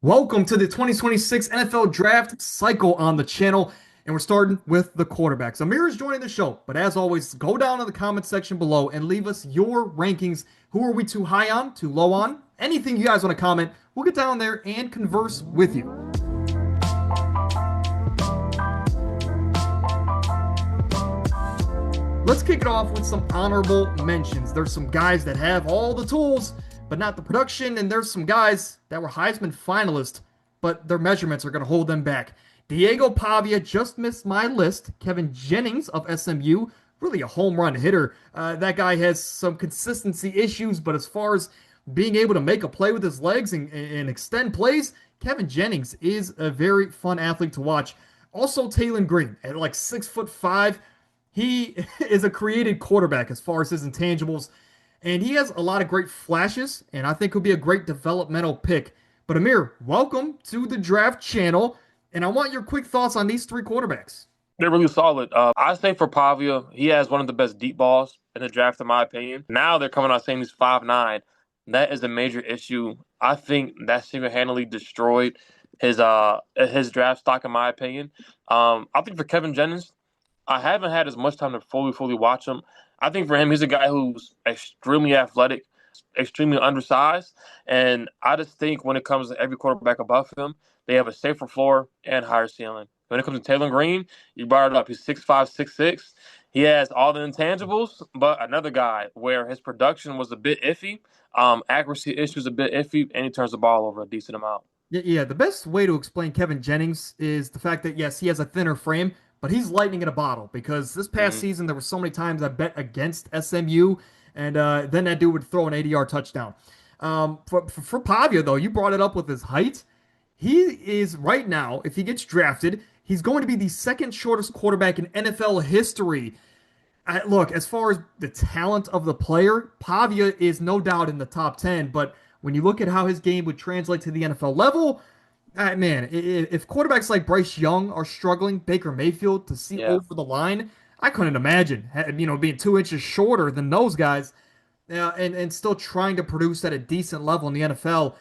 Welcome to the 2026 NFL Draft cycle on the channel, and we're starting with the quarterbacks. Amir is joining the show, but as always, go down in the comment section below and leave us your rankings. Who are we too high on, too low on? Anything you guys want to comment, we'll get down there and converse with you. Let's kick it off with some honorable mentions. There's some guys that have all the tools, but not the production, and there's some guys that were Heisman finalists, but their measurements are going to hold them back. Diego Pavia just missed my list. Kevin Jennings of SMU, really a home run hitter. That guy has some consistency issues, but as far as being able to make a play with his legs and extend plays, Kevin Jennings is a very fun athlete to watch. Also, Taylon Green at like 6'5". He is a created quarterback as far as his intangibles, and he has a lot of great flashes, and I think he'll be a great developmental pick. But Amir, welcome to the draft channel, and I want your quick thoughts on these three quarterbacks. They're really solid. I say for Pavia, he has one of the best deep balls in the draft, in my opinion. Now they're coming out saying he's 5'9". That is a major issue. I think that single-handedly destroyed his draft stock, in my opinion. I think for Kevin Jennings, I haven't had as much time to fully watch him. I think for him, he's a guy who's extremely athletic, extremely undersized, and I just think when it comes to every quarterback above him, they have a safer floor and higher ceiling. When it comes to Taylon Green, you brought it up. He's 6'5", 6'6". He has all the intangibles, but another guy where his production was a bit iffy, accuracy issues a bit iffy, and he turns the ball over a decent amount. Yeah, the best way to explain Kevin Jennings is the fact that, yes, he has a thinner frame, but he's lightning in a bottle because this past season there were so many times I bet against SMU, and then that dude would throw an 80-yard touchdown. For Pavia, though, you brought it up with his height. He is right now, if he gets drafted, he's going to be the second shortest quarterback in NFL history. Look, as far as the talent of the player, Pavia is no doubt in the top 10, but when you look at how his game would translate to the NFL level, man, if quarterbacks like Bryce Young are struggling, Baker Mayfield to see Yeah. over the line, I couldn't imagine, being 2 inches shorter than those guys, and still trying to produce at a decent level in the NFL.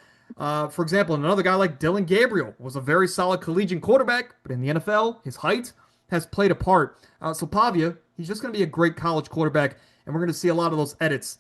For example, another guy like Dylan Gabriel was a very solid collegiate quarterback, but in the NFL, his height has played a part. So Pavia, he's just going to be a great college quarterback, and we're going to see a lot of those edits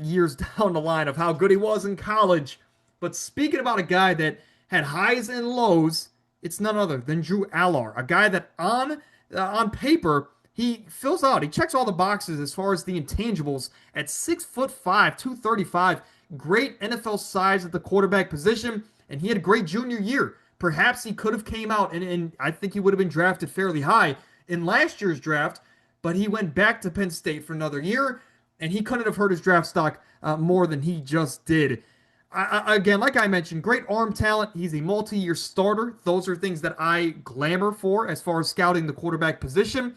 years down the line of how good he was in college. But speaking about a guy that had highs and lows, it's none other than Drew Allar, a guy that on paper he fills out. He checks all the boxes as far as the intangibles at 6'5", 235. Great NFL size at the quarterback position, and he had a great junior year. Perhaps he could have came out, and I think he would have been drafted fairly high in last year's draft, but he went back to Penn State for another year, and he couldn't have hurt his draft stock more than he just did. Again, like I mentioned, great arm talent. He's a multi-year starter. Those are things that I glamour for as far as scouting the quarterback position.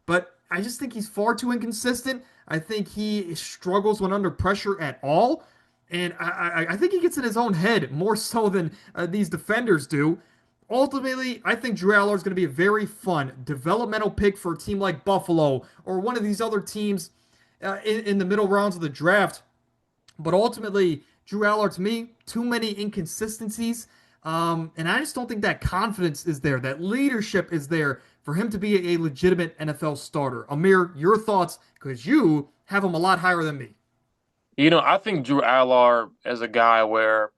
But I just think he's far too inconsistent. I think he struggles when under pressure at all. And I think he gets in his own head more so than these defenders do. Ultimately, I think Drew Allar is going to be a very fun developmental pick for a team like Buffalo or one of these other teams in the middle rounds of the draft. But ultimately, Drew Allar, to me, too many inconsistencies. And I just don't think that confidence is there, that leadership is there for him to be a legitimate NFL starter. Amir, your thoughts, because you have him a lot higher than me. I think Drew Allar is a guy where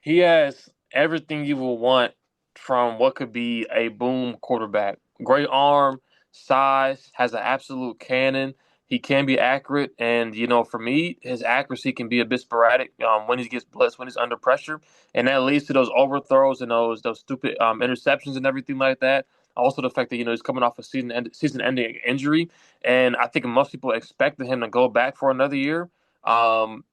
he has everything you will want from what could be a boom quarterback. Great arm, size, has an absolute cannon. He can be accurate, and for me, his accuracy can be a bit sporadic when he gets blitzed, when he's under pressure, and that leads to those overthrows and those stupid interceptions and everything like that. Also, the fact that he's coming off a season-ending injury, and I think most people expected him to go back for another year. And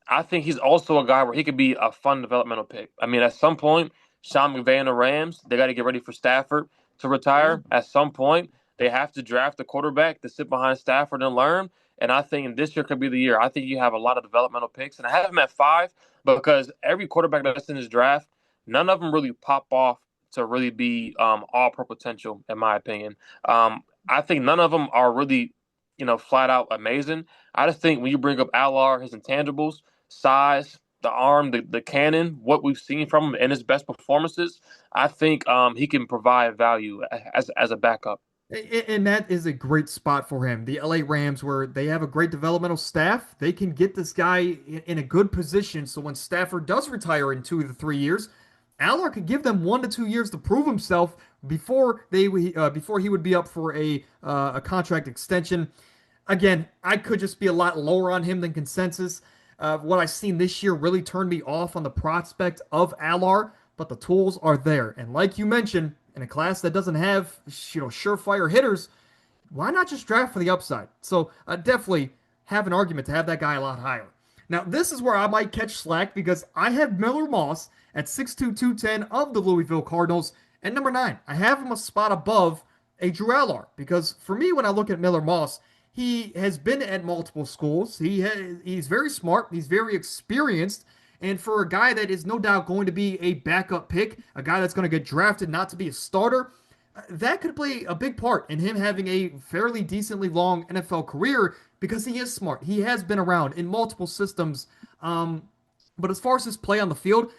I think he's also a guy where he could be a fun developmental pick. I mean, at some point, Sean McVay and the Rams, they got to get ready for Stafford to retire. At some point, they have to draft a quarterback to sit behind Stafford and learn. And I think this year could be the year. I think you have a lot of developmental picks. And I have him at 5 because every quarterback that's in this draft, none of them really pop off to really be all-pro potential, in my opinion. I think none of them are really, flat out amazing. I just think when you bring up Allar, his intangibles, size, the arm, the cannon, what we've seen from him in his best performances, I think he can provide value as a backup. And that is a great spot for him. The LA Rams, where they have a great developmental staff, they can get this guy in a good position. So when Stafford does retire in 2 to 3 years, Allar could give them 1 to 2 years to prove himself before he would be up for a contract extension. Again, I could just be a lot lower on him than consensus. What I've seen this year really turned me off on the prospect of Allar, but the tools are there. And like you mentioned, in a class that doesn't have surefire hitters, why not just draft for the upside? So definitely have an argument to have that guy a lot higher. Now, this is where I might catch slack because I have Miller Moss at 6'2", 210 of the Louisville Cardinals at number 9. I have him a spot above a Drew Allar because for me, when I look at Miller Moss, he has been at multiple schools. He's very smart. He's very experienced. And for a guy that is no doubt going to be a backup pick, a guy that's going to get drafted not to be a starter, that could play a big part in him having a fairly decently long NFL career because he is smart. He has been around in multiple systems. But as far as his play on the field,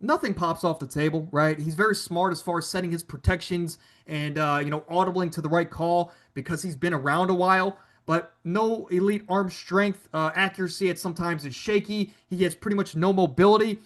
nothing pops off the table, right? He's very smart as far as setting his protections and audibling to the right call because he's been around a while. But no elite arm strength, accuracy at sometimes is shaky. He has pretty much no mobility,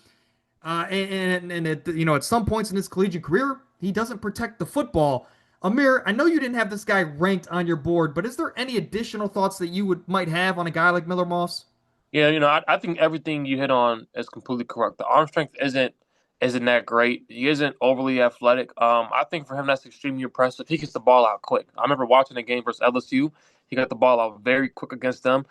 and at some points in his collegiate career, he doesn't protect the football. Amir, I know you didn't have this guy ranked on your board, but is there any additional thoughts that you might have on a guy like Miller Moss? Yeah, I think everything you hit on is completely correct. The arm strength isn't that great. He isn't overly athletic. I think for him that's extremely impressive. He gets the ball out quick. I remember watching a game versus LSU. He got the ball out very quick against them.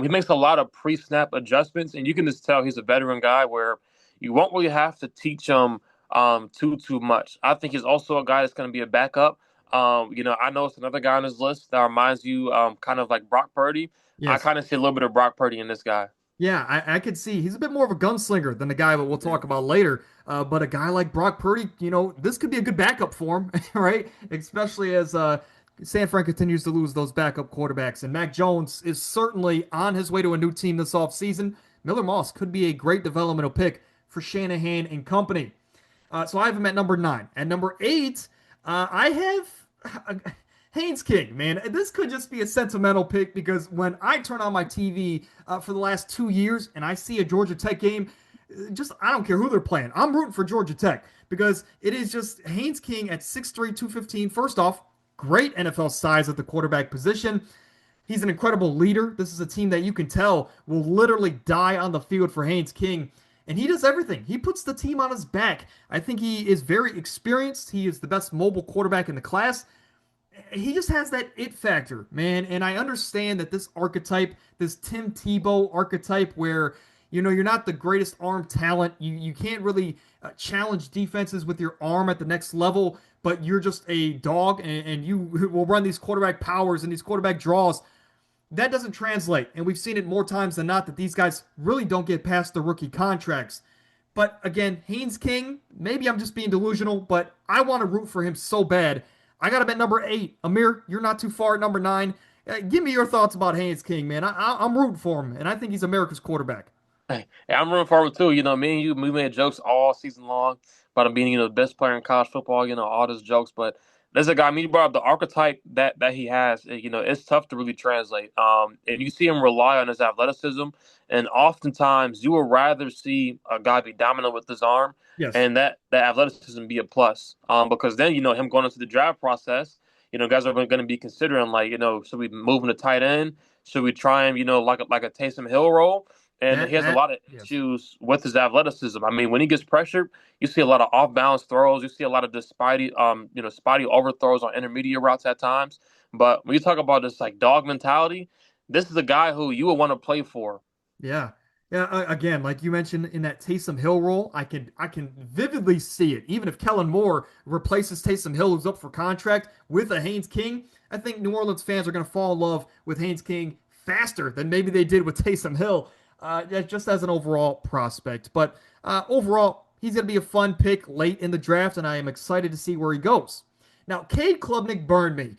He makes a lot of pre-snap adjustments, and you can just tell he's a veteran guy where you won't really have to teach him too much. I think he's also a guy that's going to be a backup. I know it's another guy on his list that reminds you kind of like Brock Purdy. I Yes. kind of see a little bit of Brock Purdy in this guy. Yeah, I could see he's a bit more of a gunslinger than the guy that we'll talk about later. But a guy like Brock Purdy, this could be a good backup for him, right? Especially as San Fran continues to lose those backup quarterbacks. And Mac Jones is certainly on his way to a new team this offseason. Miller Moss could be a great developmental pick for Shanahan and company. So I have him at number 9. At number 8, I have Haynes King, man. This could just be a sentimental pick because when I turn on my TV for the last 2 years and I see a Georgia Tech game, just I don't care who they're playing. I'm rooting for Georgia Tech because it is just Haynes King at 6'3", 215. First off, great NFL size at the quarterback position. He's an incredible leader. This is a team that you can tell will literally die on the field for Haynes King. And he does everything. He puts the team on his back. I think he is very experienced. He is the best mobile quarterback in the class. He just has that it factor, man. And I understand that this archetype, this Tim Tebow archetype, where you're not the greatest arm talent, you can't really challenge defenses with your arm at the next level, but you're just a dog and you will run these quarterback powers and these quarterback draws. That doesn't translate, and we've seen it more times than not that these guys really don't get past the rookie contracts. But again, Haynes King, maybe I'm just being delusional, but I want to root for him so bad. I got him at number 8. Amir, you're not too far at number 9. Give me your thoughts about Haynes King, man. I'm rooting for him, and I think he's America's quarterback. Hey, I'm rooting forward too. Me and you, we made jokes all season long about him being, the best player in college football. All those jokes. But there's a guy. You brought up the archetype that he has. It's tough to really translate. And you see him rely on his athleticism, and oftentimes you would rather see a guy be dominant with his arm, Yes. and that athleticism be a plus. Because then him going into the draft process. Guys are going to be considering like, should we move him to tight end? Should we try him, like a Taysom Hill role? And he That has a that lot of yes. issues with his athleticism. I mean, when he gets pressured, you see a lot of off balance throws. You see a lot of just spotty overthrows on intermediate routes at times. But when you talk about this like dog mentality, this is a guy who you would want to play for. Yeah. Yeah, again, like you mentioned in that Taysom Hill role, I can vividly see it. Even if Kellen Moore replaces Taysom Hill, who's up for contract, with a Haynes King, I think New Orleans fans are going to fall in love with Haynes King faster than maybe they did with Taysom Hill, just as an overall prospect. But overall, he's going to be a fun pick late in the draft, and I am excited to see where he goes. Now, Kade Clubnik burned me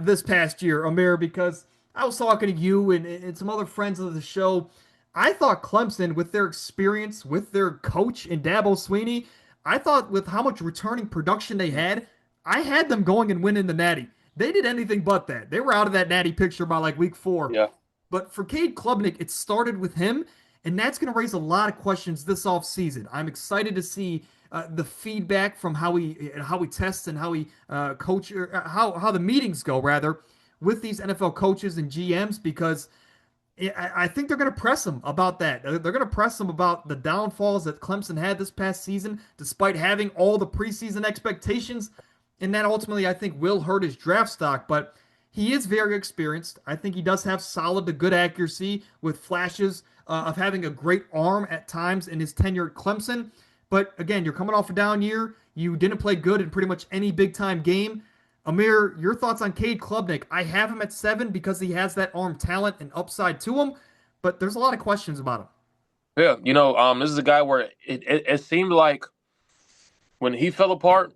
this past year, Amir, because I was talking to you and some other friends of the show. I thought Clemson, with their experience, with their coach in Dabo Sweeney, I thought with how much returning production they had, I had them going and winning the Natty. They did anything but that. They were out of that Natty picture by like week 4. Yeah. But for Kade Clubnik, it started with him, and that's going to raise a lot of questions this offseason. I'm excited to see the feedback from how he tests and how he coach how the meetings go rather with these NFL coaches and GMs because I think they're going to press him about that. They're going to press him about the downfalls that Clemson had this past season, despite having all the preseason expectations. And that ultimately, I think, will hurt his draft stock. But he is very experienced. I think he does have solid to good accuracy with flashes of having a great arm at times in his tenure at Clemson. But again, you're coming off a down year. You didn't play good in pretty much any big time game. Amir, your thoughts on Kade Clubnik? I have him at 7 because he has that arm talent and upside to him, but there's a lot of questions about him. Yeah, this is a guy where it seemed like when he fell apart,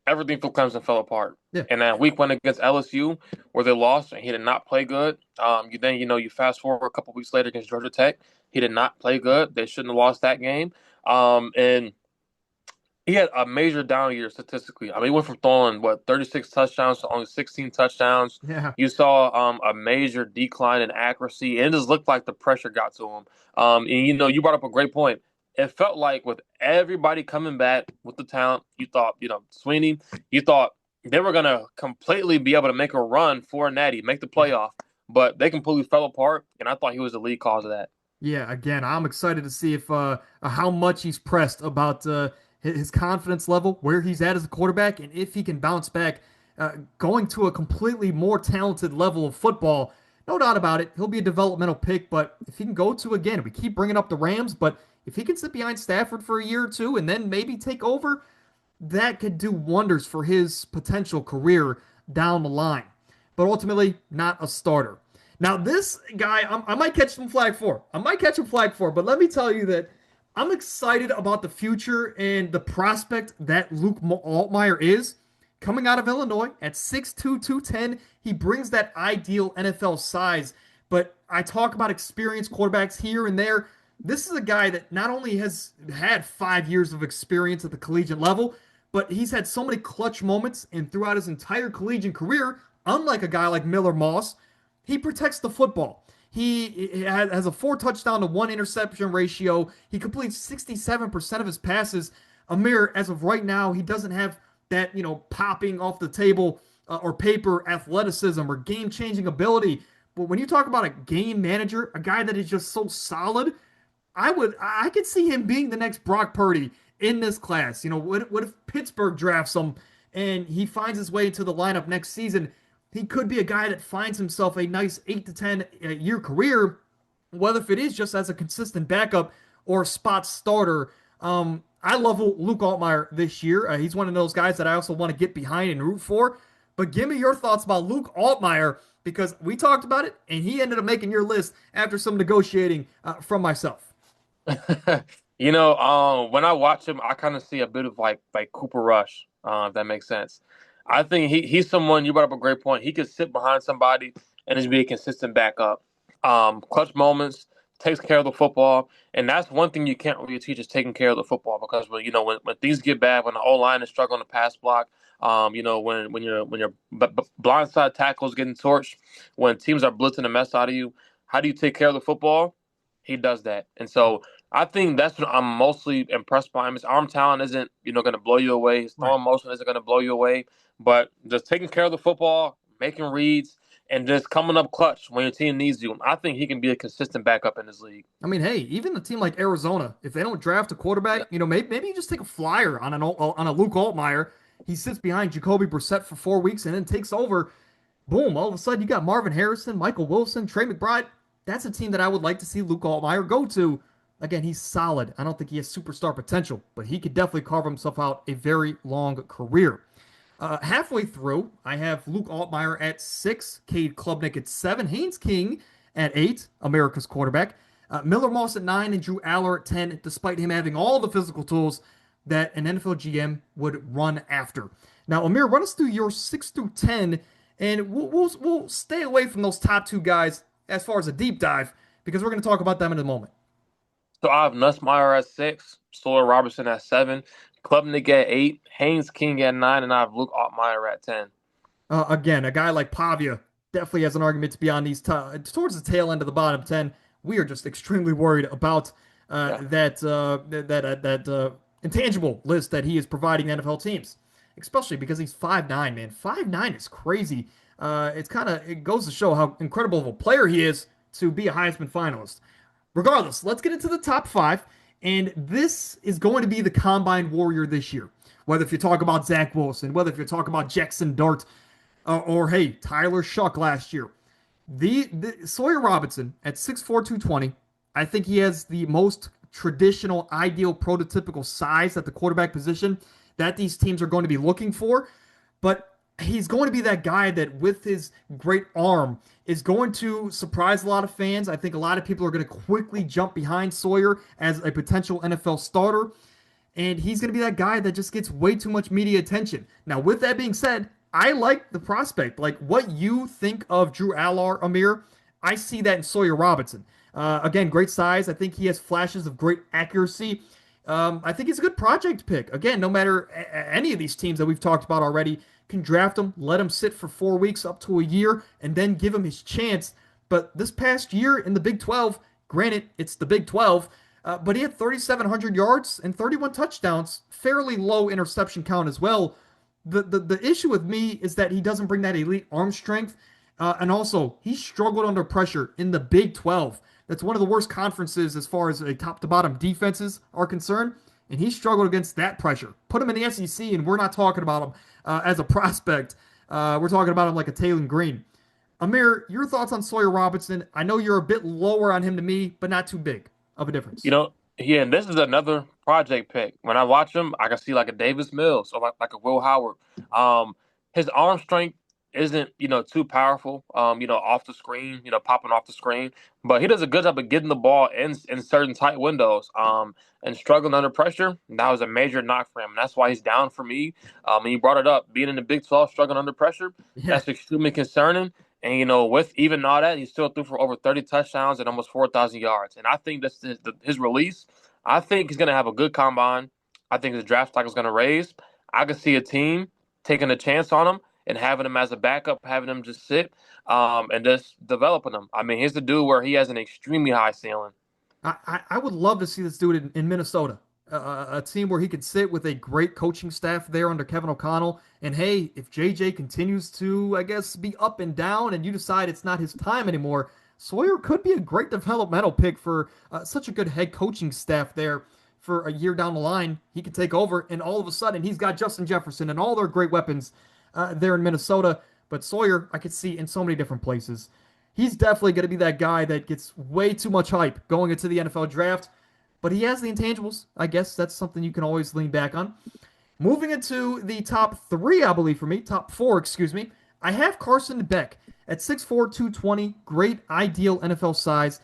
everything for Clemson fell apart. Yeah. And that week one against LSU, where they lost and he did not play good. You fast forward a couple weeks later against Georgia Tech, he did not play good. They shouldn't have lost that game. And he had a major down year statistically. I mean, he went from throwing 36 touchdowns to only 16 touchdowns. Yeah. You saw a major decline in accuracy, and it just looked like the pressure got to him. You brought up a great point. It felt like with everybody coming back with the talent, you thought, Sweeney, you thought they were gonna completely be able to make a run for a natty, make the playoff, but they completely fell apart, and I thought he was the lead cause of that. Yeah, again, I'm excited to see if how much he's pressed about his confidence level, where he's at as a quarterback, and if he can bounce back, going to a completely more talented level of football. No doubt about it, he'll be a developmental pick, but if he can go to again, we keep bringing up the Rams, but if he can sit behind Stafford for a year or two and then maybe take over, that could do wonders for his potential career down the line. But ultimately, not a starter. Now, this guy, I might catch some flag for. I might catch him flag for, but let me tell you that I'm excited about the future and the prospect that Luke Altmyer is. Coming out of Illinois at 6'2", 210, he brings that ideal NFL size. But I talk about experienced quarterbacks here and there. This is a guy that not only has had 5 years of experience at the collegiate level, but he's had so many clutch moments and throughout his entire collegiate career, unlike a guy like Miller Moss, he protects the football. He has a 4 touchdown to 1 interception ratio. He completes 67% of his passes. Amir, as of right now, he doesn't have that, popping off the table or paper athleticism or game changing ability. But when you talk about a game manager, a guy that is just so solid, I could see him being the next Brock Purdy in this class. What if Pittsburgh drafts him and he finds his way into the lineup next season? He could be a guy that finds himself a nice 8 to 10 year career, whether if it is just as a consistent backup or spot starter. I love Luke Altmyer this year. He's one of those guys that I also want to get behind and root for. But give me your thoughts about Luke Altmyer because we talked about it and he ended up making your list after some negotiating from myself. When I watch him, I kind of see a bit of like Cooper Rush, if that makes sense. I think he's someone, you brought up a great point. He could sit behind somebody and just be a consistent backup. Clutch moments, takes care of the football, and that's one thing you can't really teach is taking care of the football because when things get bad, when the O line is struggling to pass block, when your blindside tackle is getting torched, when teams are blitzing the mess out of you, how do you take care of the football? He does that, and so I think that's what I'm mostly impressed by him. His arm talent isn't, going to blow you away. His throwing motion isn't going to blow you away. But just taking care of the football, making reads, and just coming up clutch when your team needs you, I think he can be a consistent backup in this league. I mean, hey, even a team like Arizona, if they don't draft a quarterback, maybe you just take a flyer on a Luke Altmyer. He sits behind Jacoby Brissett for 4 weeks and then takes over. Boom! All of a sudden, you got Marvin Harrison, Michael Wilson, Trey McBride. That's a team that I would like to see Luke Altmyer go to. Again, he's solid. I don't think he has superstar potential, but he could definitely carve himself out a very long career. Halfway through, I have Luke Altmyer at 6, Kade Clubnik at 7, Haynes King at 8, America's quarterback, Miller Moss at 9, and Drew Allar at 10, despite him having all the physical tools that an NFL GM would run after. Now, Amir, run us through your 6 through 10, and we'll stay away from those top 2 guys as far as a deep dive, because we're going to talk about them in a moment. So I have Nussmeier at 6, Sawyer Robinson at 7, Clubnik at 8, Haynes King at 9, and I have Luke Altmyer at 10. Again, a guy like Pavia definitely has an argument to be on these towards the tail end of the bottom 10. We are just extremely worried about Yeah. that intangible list that he is providing NFL teams, especially because he's 5'9", man. 5'9" is crazy. It goes to show how incredible of a player he is to be a Heisman finalist. Regardless, let's get into the top five. And this is going to be the combine warrior this year. Whether if you talk about Zach Wilson, whether if you talk about Jackson Dart, or hey, Tyler Shuck last year. The Sawyer Robinson at 6'4", 220. I think he has the most traditional, ideal, prototypical size at the quarterback position that these teams are going to be looking for. But he's going to be that guy that, with his great arm, is going to surprise a lot of fans. I think a lot of people are going to quickly jump behind Sawyer as a potential NFL starter. And he's going to be that guy that just gets way too much media attention. Now, with that being said, I like the prospect. Like what you think of Drew Allar, Amir, I see that in Sawyer Robinson. Again, great size. I think he has flashes of great accuracy. I think he's a good project pick. Again, no matter any of these teams that we've talked about already can draft him, let him sit for 4 weeks up to a year, and then give him his chance. But this past year in the Big 12, granted, it's the Big 12, but he had 3,700 yards and 31 touchdowns, fairly low interception count as well. The issue with me is that he doesn't bring that elite arm strength, and also he struggled under pressure in the Big 12. That's one of the worst conferences as far as a top to bottom defenses are concerned, and he struggled against that pressure. Put him in the SEC, and we're not talking about him as a prospect. We're talking about him like a Taylor Green. Amir, your thoughts on Sawyer Robinson? I know you're a bit lower on him to me, but not too big of a difference. Yeah, and this is another project pick. When I watch him, I can see like a Davis Mills or like a Will Howard. Um, his arm strength isn't, too powerful, off the screen, popping off the screen. But he does a good job of getting the ball in certain tight windows. And struggling under pressure, that was a major knock for him. And that's why he's down for me. And you brought it up, being in the Big 12, struggling under pressure, Yeah, that's extremely concerning. And with even all that, he still threw for over 30 touchdowns and almost 4,000 yards. And I think that's his release. I think he's going to have a good combine. I think his draft stock is going to raise. I could see a team taking a chance on him and having him as a backup, having him just sit, and just developing him. I mean, here's the dude where he has an extremely high ceiling. I would love to see this dude in Minnesota, a team where he could sit with a great coaching staff there under Kevin O'Connell. And hey, if JJ continues to, I guess, be up and down, and you decide it's not his time anymore, Sawyer could be a great developmental pick for such a good head coaching staff there. For a year down the line, he could take over, and all of a sudden, he's got Justin Jefferson and all their great weapons there in Minnesota. But Sawyer, I could see in so many different places. He's definitely going to be that guy that gets way too much hype going into the NFL draft, but he has the intangibles. I guess that's something you can always lean back on. Moving into the top three, I believe for me, top four, excuse me, I have Carson Beck at 6'4", 220, great ideal NFL size.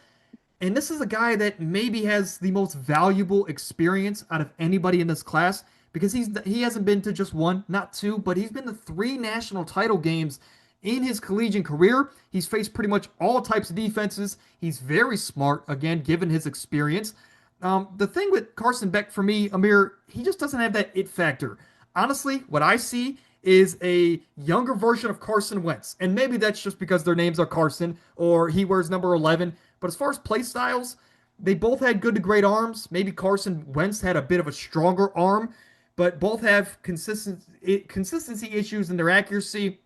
And this is a guy that maybe has the most valuable experience out of anybody in this class because he hasn't been to just one, not two, but he's been to three national title games in his collegiate career. He's faced pretty much all types of defenses. He's very smart, again, given his experience. The thing with Carson Beck for me, Amir, he just doesn't have that it factor. Honestly, what I see is a younger version of Carson Wentz. And maybe that's just because their names are Carson or he wears number 11. But as far as play styles, they both had good to great arms. Maybe Carson Wentz had a bit of a stronger arm, but both have consistency issues in their accuracy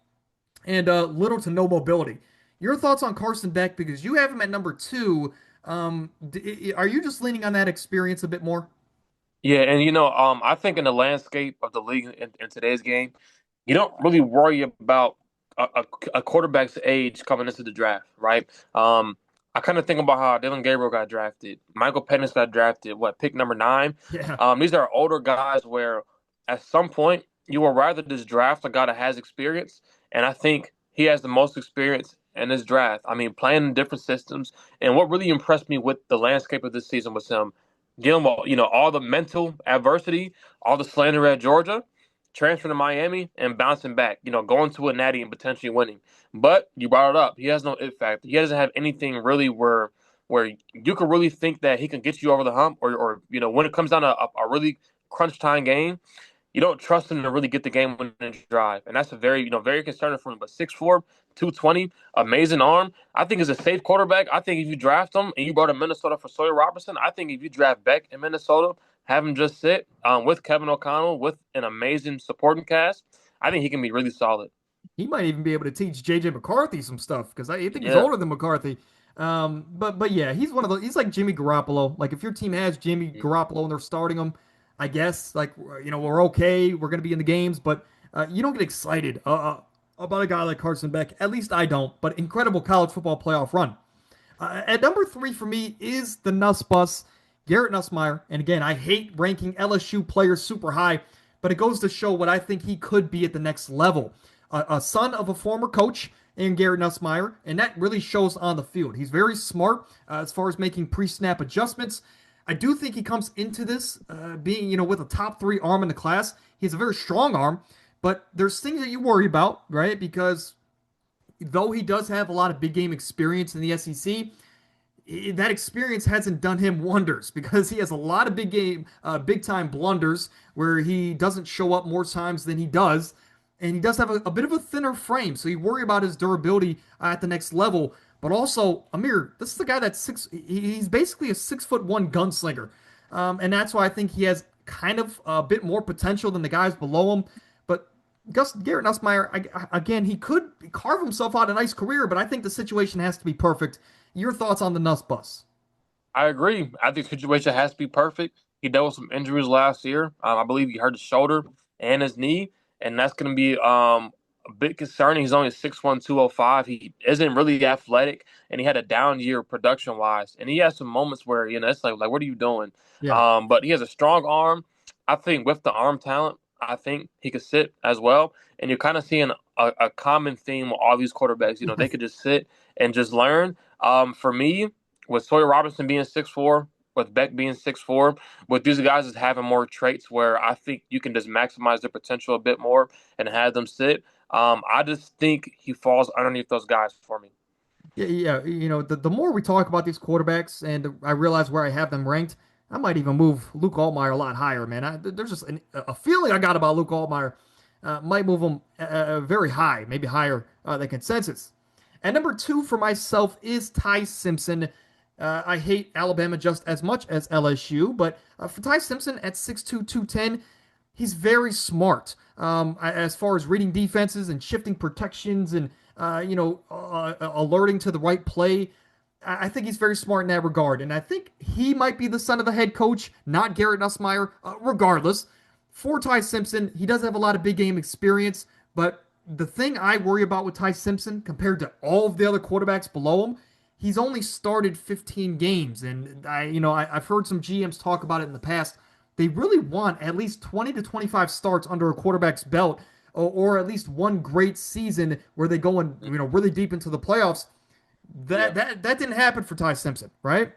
and little to no mobility. Your thoughts on Carson Beck because you have him at number two. Are you just leaning on that experience a bit more? Yeah, and I think in the landscape of the league in today's game, you don't really worry about a quarterback's age coming into the draft, right? I kind of think about how Dylan Gabriel got drafted, Michael Penix got drafted, pick number 9. Yeah. These are older guys where at some point you will rather just draft a guy that has experience, and I think he has the most experience in this draft. I mean, playing in different systems, and what really impressed me with the landscape of this season was him dealing with all the mental adversity, all the slander at Georgia, transferring to Miami and bouncing back, going to a natty and potentially winning. But you brought it up. He has no it factor. He doesn't have anything really where where you could really think that he can get you over the hump, or when it comes down to a really crunch time game, you don't trust him to really get the game winning drive, and that's a very concerning for him. But 6'4", 220, amazing arm. I think is a safe quarterback. I think if you draft him and you brought him Minnesota for Sawyer Robinson, I think if you draft Beck in Minnesota, have him just sit with Kevin O'Connell with an amazing supporting cast, I think he can be really solid. He might even be able to teach JJ McCarthy some stuff because I think he's Yeah. older than McCarthy. But yeah, he's one of those. He's like Jimmy Garoppolo. Like if your team has Jimmy Garoppolo and they're starting him, I guess like we're okay. We're gonna be in the games, but you don't get excited about a guy like Carson Beck. At least I don't. But incredible college football playoff run. At number three for me is the Nuss Bus, Garrett Nussmeier. And again, I hate ranking LSU players super high, but it goes to show what I think he could be at the next level. A son of a former coach in Garrett Nussmeier, and that really shows on the field. He's very smart as far as making pre-snap adjustments. I do think he comes into this being, with a top three arm in the class. He has a very strong arm, but there's things that you worry about, right? Because though he does have a lot of big game experience in the SEC, that experience hasn't done him wonders because he has a lot of big time blunders where he doesn't show up more times than he does. And he does have a bit of a thinner frame, so you worry about his durability at the next level. But also, Amir, this is the guy that's he's basically a 6'1" gunslinger. And that's why I think he has kind of a bit more potential than the guys below him. But Garrett Nussmeier, again, he could carve himself out a nice career, but I think the situation has to be perfect. Your thoughts on the Nuss Bus? I agree. I think the situation has to be perfect. He dealt with some injuries last year. I believe he hurt his shoulder and his knee, and that's going to be a bit concerning. He's only 6'1", 205. He isn't really athletic, and he had a down year production wise. And he has some moments where it's like what are you doing? Yeah. But he has a strong arm. I think with the arm talent, I think he could sit as well. And you're kind of seeing a common theme with all these quarterbacks. They could just sit and just learn. For me, with Sawyer Robinson being 6'4", with Beck being 6'4", with these guys is having more traits where I think you can just maximize their potential a bit more and have them sit. I just think he falls underneath those guys for me. Yeah, yeah. The more we talk about these quarterbacks and I realize where I have them ranked, I might even move Luke Altmyer a lot higher, man. There's just a feeling I got about Luke Altmyer. Might move him very high, maybe higher than consensus. And number two for myself is Ty Simpson. I hate Alabama just as much as LSU, but for Ty Simpson at 6'2", 210, he's very smart as far as reading defenses and shifting protections and alerting to the right play. I think he's very smart in that regard, and I think he might be the son of the head coach, not Garrett Nussmeier. Regardless, for Ty Simpson, he does have a lot of big game experience, but the thing I worry about with Ty Simpson compared to all of the other quarterbacks below him, he's only started 15 games, and I've heard some GMs talk about it in the past. They really want at least 20 to 25 starts under a quarterback's belt, or at least one great season where they go in, really deep into the playoffs. Yeah. That didn't happen for Ty Simpson, right?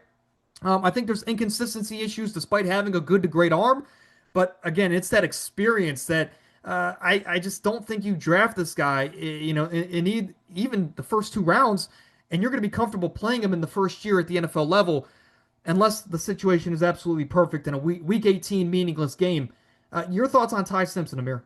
I think there's inconsistency issues despite having a good to great arm, but again, it's that experience that I just don't think you draft this guy, in even the first two rounds, and you're going to be comfortable playing him in the first year at the NFL level, unless the situation is absolutely perfect in a week 18 meaningless game. Your thoughts on Ty Simpson, Amir?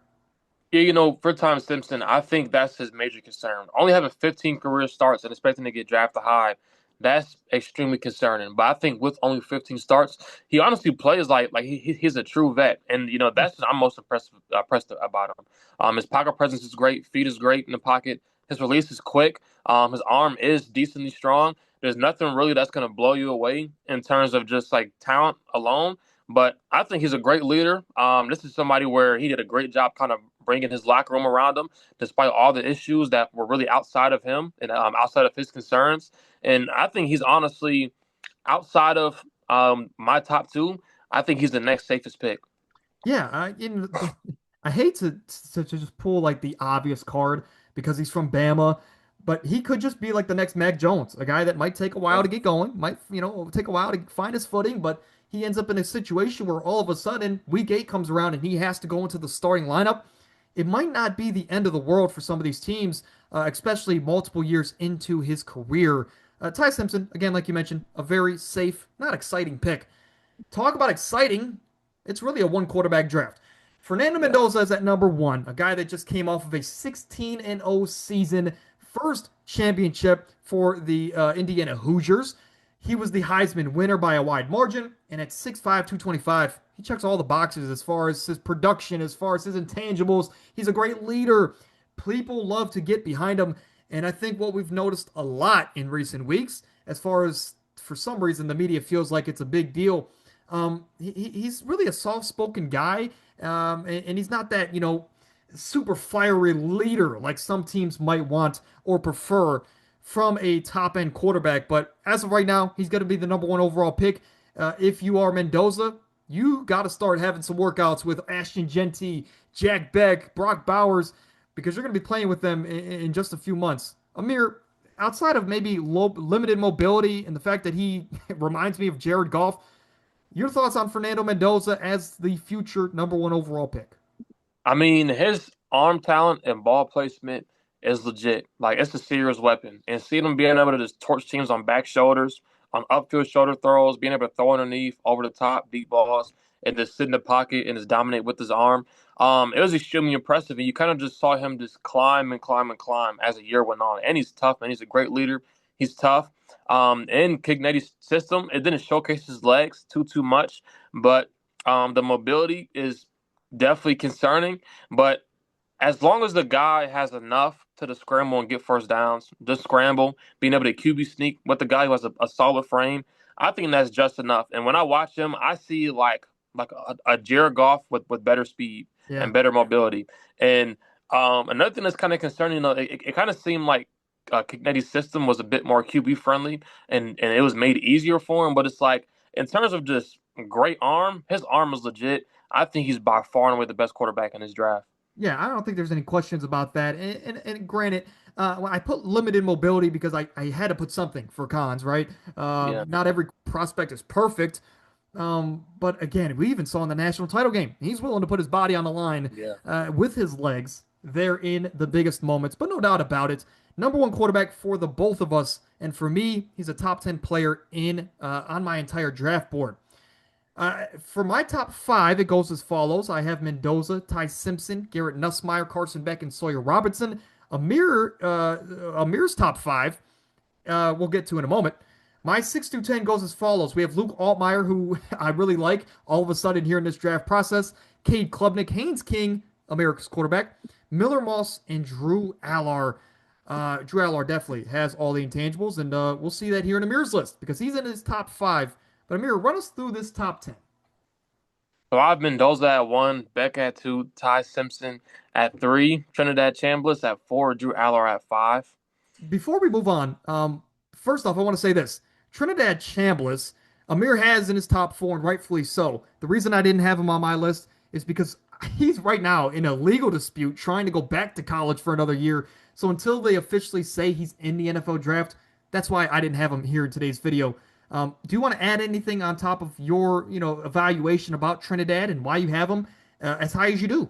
Yeah, for Tom Simpson, I think that's his major concern. Only having 15 career starts and expecting to get drafted high, that's extremely concerning. But I think with only 15 starts, he honestly plays like he's a true vet, and that's what I'm most impressed about him. His pocket presence is great, feet is great in the pocket. His release is quick. His arm is decently strong. There's nothing really that's going to blow you away in terms of just like talent alone. But I think he's a great leader. This is somebody where he did a great job kind of bringing his locker room around him, despite all the issues that were really outside of him and outside of his concerns. And I think he's honestly outside of my top two. I think he's the next safest pick. Yeah, I hate to just pull like the obvious card because he's from Bama, but he could just be like the next Mac Jones, a guy that might take a while Yeah. to get going, might take a while to find his footing, but he ends up in a situation where all of a sudden week 8 comes around and he has to go into the starting lineup. It might not be the end of the world for some of these teams, especially multiple years into his career. Ty Simpson, again, like you mentioned, a very safe, not exciting pick. Talk about exciting. It's really a one quarterback draft. Fernando Yeah. Mendoza is at number one, a guy that just came off of a 16-0 season, first championship for the Indiana Hoosiers. He was the Heisman winner by a wide margin, and at 6'5", 225, he checks all the boxes as far as his production, as far as his intangibles. He's a great leader. People love to get behind him, and I think what we've noticed a lot in recent weeks, as far as for some reason the media feels like it's a big deal. He's really a soft-spoken guy, and he's not that super fiery leader like some teams might want or prefer from a top-end quarterback. But as of right now, he's going to be the number one overall pick. If you are Mendoza, you got to start having some workouts with Ashton Genty, Jack Beck, Brock Bowers, because you're going to be playing with them in just a few months. Amir, outside of maybe limited mobility and the fact that he reminds me of Jared Goff, your thoughts on Fernando Mendoza as the future number one overall pick? I mean, his arm talent and ball placement is legit. Like, it's a serious weapon. And seeing him being able to just torch teams on back shoulders, on upfield shoulder throws, being able to throw underneath, over the top, deep balls, and just sit in the pocket and just dominate with his arm. It was extremely impressive. And you kind of just saw him just climb and climb and climb as the year went on. And he's tough, and he's a great leader. He's tough. In Kignetti's system, it didn't showcase his legs too much, but the mobility is definitely concerning. But as long as the guy has enough to just scramble and get first downs, just scramble, being able to QB sneak with the guy who has a solid frame, I think that's just enough. And when I watch him, I see like a Jared Goff with better speed Yeah. and better mobility. And another thing that's kind of concerning, it kind of seemed like Kignetti's system was a bit more QB friendly, and it was made easier for him. But it's like in terms of just great arm, his arm is legit. I think he's by far and away the best quarterback in his draft. Yeah, I don't think there's any questions about that. And granted, when I put limited mobility because I had to put something for cons, right? Yeah, Not every prospect is perfect. But again, we even saw in the national title game, he's willing to put his body on the line yeah. with his legs there in the biggest moments. But no doubt about it, number one quarterback for the both of us. And for me, he's a top 10 player in on my entire draft board. For my top five, it goes as follows. I have Mendoza, Ty Simpson, Garrett Nussmeier, Carson Beck, and Sawyer Robinson. Amir's top five, we'll get to in a moment. My 6 through 10 goes as follows. We have Luke Altmyer, who I really like all of a sudden here in this draft process. Kade Clubnik, Haynes King, America's quarterback. Miller Moss, and Drew Allar. Drew Allar definitely has all the intangibles, and we'll see that here in Amir's list because he's in his top five. But Amir, run us through this top 10. So I have Mendoza at one, Beck at two, Ty Simpson at three, Trinidad Chambliss at four, Drew Allar at five. Before we move on, first off, I want to say this. Trinidad Chambliss, Amir has in his top four, and rightfully so. The reason I didn't have him on my list is because he's right now in a legal dispute trying to go back to college for another year. So until they officially say he's in the NFL draft, that's why I didn't have him here in today's video. Do you want to add anything on top of your, evaluation about Trinidad and why you have him as high as you do?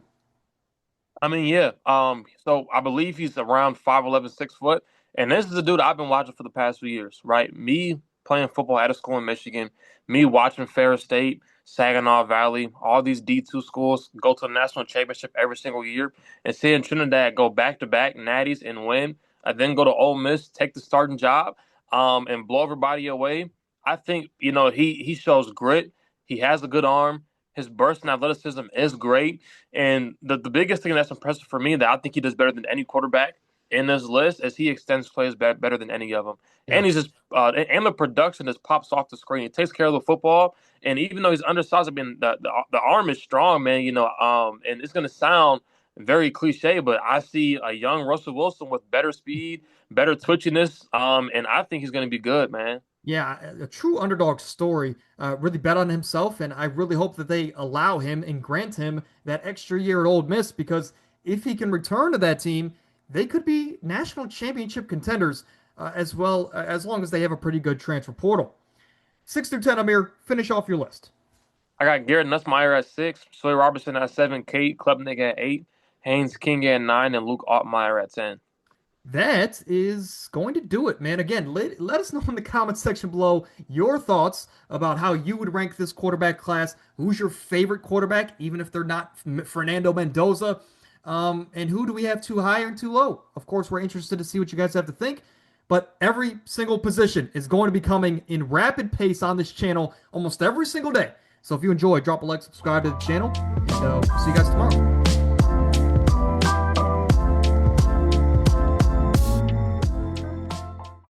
I mean, yeah. So I believe he's around 5'11", 6 foot. And this is a dude I've been watching for the past few years, right? Me playing football at a school in Michigan, me watching Ferris State, Saginaw Valley, all these D2 schools go to the national championship every single year, and seeing Trinidad go back-to-back natties and win, and then go to Ole Miss, take the starting job, and blow everybody away. I think, he shows grit. He has a good arm. His burst and athleticism is great. And the biggest thing that's impressive for me that I think he does better than any quarterback in this list is he extends plays better than any of them. Yeah. And he's just and the production just pops off the screen. He takes care of the football. And even though he's undersized, I mean the arm is strong, man. And it's gonna sound very cliche, but I see a young Russell Wilson with better speed, better twitchiness, and I think he's gonna be good, man. Yeah, a true underdog story. Really bet on himself, and I really hope that they allow him and grant him that extra year at Ole Miss because if he can return to that team, they could be national championship contenders as well, as long as they have a pretty good transfer portal. 6 through 10, Amir, finish off your list. I got Garrett Nussmeier at six, Sawyer Robinson at seven, Kade Clubnik at eight, Haynes King at nine, and Luke Altmyer at 10. That is going to do it, man. Again, let us know in the comment section below your thoughts about how you would rank this quarterback class. Who's your favorite quarterback, even if they're not Fernando Mendoza? And who do we have too high and too low? Of course, we're interested to see what you guys have to think. But every single position is going to be coming in rapid pace on this channel almost every single day. So if you enjoy, drop a like, subscribe to the channel, and see you guys tomorrow.